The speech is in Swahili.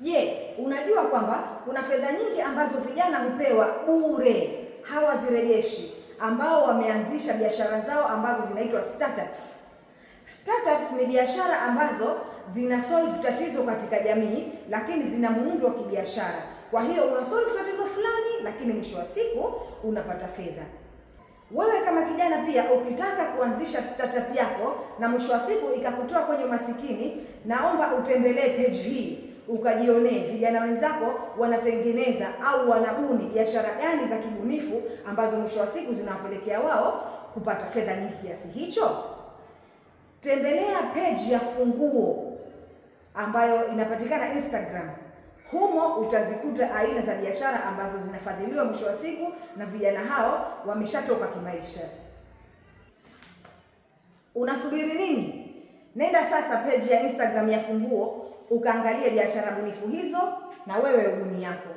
Je, unajua kwamba kuna fedha nyingi ambazo vijana hupewa bure, hawazirejeshi, ambao wameanzisha biashara zao ambazo zinaitwa startups. Startups ni biashara ambazo zina solve tatizo katika jamii, lakini zina muundo wa kibiashara. Kwa hiyo una solve tatizo fulani, lakini mwisho wa siku unapata fedha. Wewe kama kijana pia ukitaka kuanzisha startup yako na mwisho wa siku ikakutoa kwenye masikini, naomba utembelee page hii ukajionee vijana wenzako wanatengeneza au wanabuni biashara gani za kibunifu ambazo mwisho wa siku zinawapelekea wao kupata fedha nyingi kiasi hicho. Tembelea page ya Funguo ambayo inapatikana Instagram. Humo utazikuta aina za biashara ambazo zinafadhiliwa mwisho wa siku na vijana hao wameshatoka kimaisha. Unasubiri nini? Nenda sasa page ya Instagram ya Funguo ukaangalie biashara bunifu hizo na wewe ubuni yako.